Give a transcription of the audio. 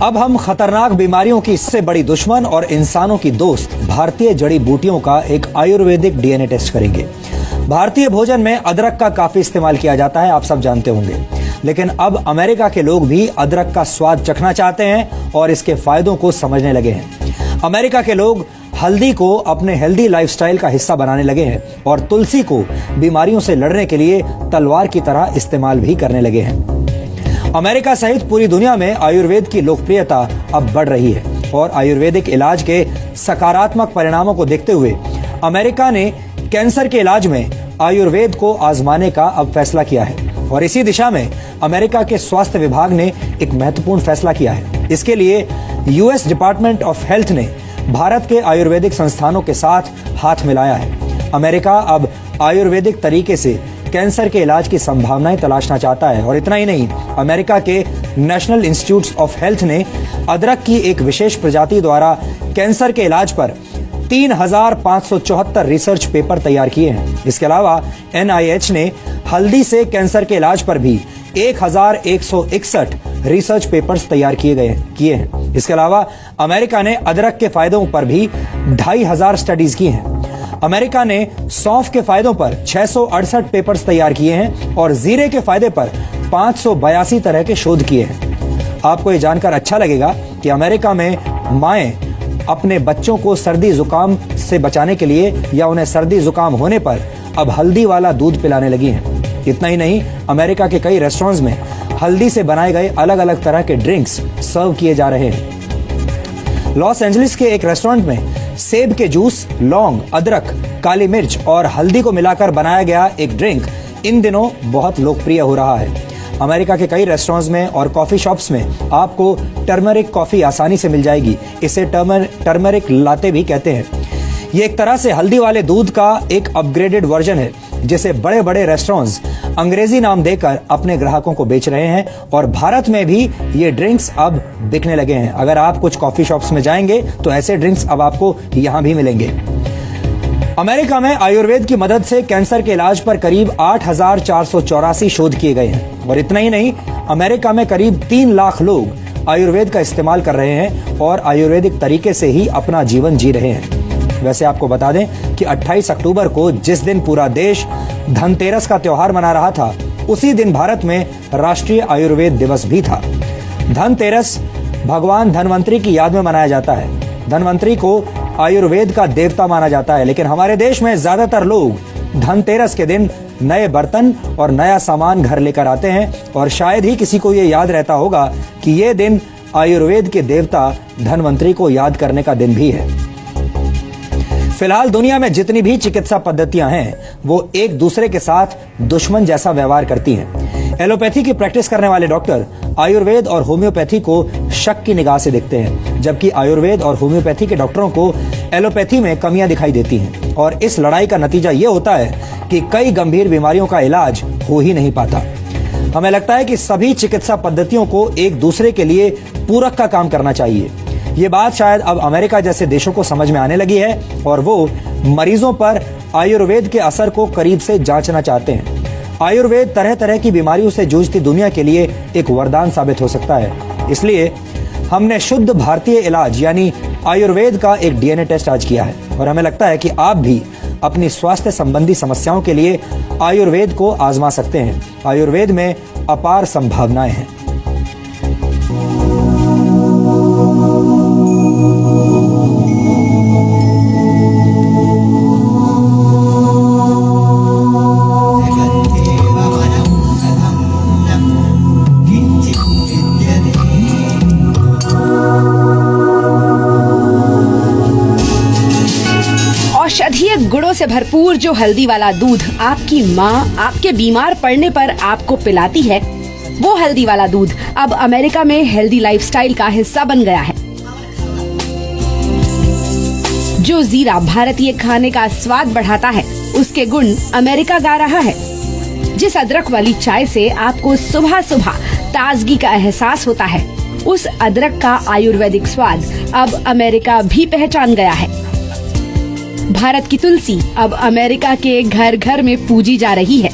अब हम खतरनाक बीमारियों की इससे बड़ी दुश्मन और इंसानों की दोस्त भारतीय जड़ी बूटियों का एक आयुर्वेदिक डीएनए टेस्ट करेंगे। भारतीय भोजन में अदरक का काफी इस्तेमाल किया जाता है, आप सब जानते होंगे। लेकिन अब अमेरिका के लोग भी अदरक का स्वाद चखना चाहते हैं और इसके फायदों को समझने लगे हैं। अमेरिका के लोग हल्दी को अपने हेल्दी लाइफस्टाइल का हिस्सा बनाने लगे हैं और तुलसी को बीमारियों से लड़ने के लिए तलवार की तरह इस्तेमाल भी करने लगे हैं। अमेरिका सहित पूरी दुनिया में आयुर्वेद की लोकप्रियता अब बढ़ रही है और आयुर्वेदिक इलाज के सकारात्मक परिणामों को देखते हुए अमेरिका ने कैंसर के इलाज में आयुर्वेद को आजमाने का अब फैसला किया है। और इसी दिशा में अमेरिका के स्वास्थ्य विभाग ने एक महत्वपूर्ण फैसला किया है। इसके लिए यूएस डिपार्टमेंट ऑफ हेल्थ ने भारत के आयुर्वेदिक संस्थानों के साथ हाथ मिलाया है। अमेरिका अब आयुर्वेदिक तरीके से कैंसर के इलाज की संभावनाएं तलाशना चाहता है। और इतना ही नहीं, अमेरिका के नेशनल इंस्टीट्यूट ऑफ हेल्थ ने अदरक की एक विशेष प्रजाति द्वारा कैंसर के इलाज पर 3,574 रिसर्च पेपर तैयार किए हैं। इसके अलावा NIH ने हल्दी से कैंसर के इलाज पर भी 1,161 रिसर्च पेपर्स तैयार किए हैं। इसके अलावा अमेरिका ने अदरक के फायदों पर भी 2,500 स्टडीज की हैं। अमेरिका ने सौंफ के फायदों पर 668 पेपर्स तैयार किए हैं और जीरे के फायदे पर 582 तरह के शोध किए हैं। आपको ये जानकर अच्छा लगेगा कि अमेरिका में माएं अपने बच्चों को सर्दी जुकाम से बचाने के लिए या उन्हें सर्दी जुकाम होने पर अब हल्दी वाला दूध पिलाने लगी हैं। इतना ही नहीं, अमेरिका के कई रेस्टोरेंट्स में हल्दी से बनाए गए अलग अलग तरह के ड्रिंक्स सर्व किए जा रहे हैं। लॉस एंजलिस के एक रेस्टोरेंट में सेब के जूस, लौंग, अदरक, काली मिर्च और हल्दी को मिलाकर बनाया गया एक ड्रिंक इन दिनों बहुत लोकप्रिय हो रहा है। अमेरिका के कई रेस्टोरेंट्स में और कॉफी शॉप्स में आपको टर्मरिक कॉफी आसानी से मिल जाएगी। इसे टर्मरिक लाते भी कहते हैं। ये एक तरह से हल्दी वाले दूध का एक अपग्रेडेड वर्जन है, जिसे बड़े बड़े रेस्टोरेंट्स अंग्रेजी नाम देकर अपने ग्राहकों को बेच रहे हैं। और भारत में भी ये ड्रिंक्स अब बिकने लगे हैं। अगर आप कुछ कॉफी शॉप्स में जाएंगे तो ऐसे ड्रिंक्स अब आपको यहाँ भी मिलेंगे। अमेरिका में आयुर्वेद की मदद से कैंसर के इलाज पर करीब 8,484 शोध किए गए हैं। और इतना ही नहीं, अमेरिका में करीब 3 लाख लोग आयुर्वेद का इस्तेमाल कर रहे हैं और आयुर्वेदिक तरीके से ही अपना जीवन जी रहे हैं। वैसे आपको बता दें कि 28 अक्टूबर को जिस दिन पूरा देश धनतेरस का त्योहार मना रहा था, उसी दिन भारत में राष्ट्रीय आयुर्वेद दिवस भी था। धनतेरस भगवान धनवंतरी की याद में मनाया जाता है। धनवंतरी को आयुर्वेद का देवता माना जाता है। लेकिन हमारे देश में ज्यादातर लोग धनतेरस के दिन नए बर्तन और नया सामान घर लेकर आते हैं और शायद ही किसी को ये याद रहता होगा कि ये दिन आयुर्वेद के देवता धनवंतरी को याद करने का दिन भी है। फिलहाल दुनिया में जितनी भी चिकित्सा पद्धतियां हैं, वो एक दूसरे के साथ दुश्मन जैसा व्यवहार करती हैं। एलोपैथी की प्रैक्टिस करने वाले डॉक्टर आयुर्वेद और होम्योपैथी को शक की निगाह से देखते हैं, जबकि आयुर्वेद और होम्योपैथी के डॉक्टरों को एलोपैथी में कमियां दिखाई देती हैं। और इस लड़ाई का नतीजा ये होता है कि कई गंभीर बीमारियों का इलाज हो ही नहीं पाता। हमें लगता है कि सभी चिकित्सा पद्धतियों को एक दूसरे के लिए पूरक का काम करना चाहिए। ये बात शायद अब अमेरिका जैसे देशों को समझ में आने लगी है और वो मरीजों पर आयुर्वेद के असर को करीब से जांचना चाहते हैं। आयुर्वेद तरह तरह की बीमारियों से जूझती दुनिया के लिए एक वरदान साबित हो सकता है। इसलिए हमने शुद्ध भारतीय इलाज यानी आयुर्वेद का एक डीएनए टेस्ट आज किया है और हमें लगता है कि आप भी अपनी स्वास्थ्य संबंधी समस्याओं के लिए आयुर्वेद को आजमा सकते हैं। आयुर्वेद में अपार संभावनाएं हैं। औषधीय गुणों से भरपूर जो हल्दी वाला दूध आपकी माँ आपके बीमार पड़ने पर आपको पिलाती है, वो हल्दी वाला दूध अब अमेरिका में हेल्दी लाइफस्टाइल का हिस्सा बन गया है। जो जीरा भारतीय खाने का स्वाद बढ़ाता है, उसके गुण अमेरिका गा रहा है। जिस अदरक वाली चाय से आपको सुबह सुबह ताजगी का एहसास होता है, उस अदरक का आयुर्वेदिक स्वाद अब अमेरिका भी पहचान गया है। भारत की तुलसी अब अमेरिका के घर घर में पूजी जा रही है।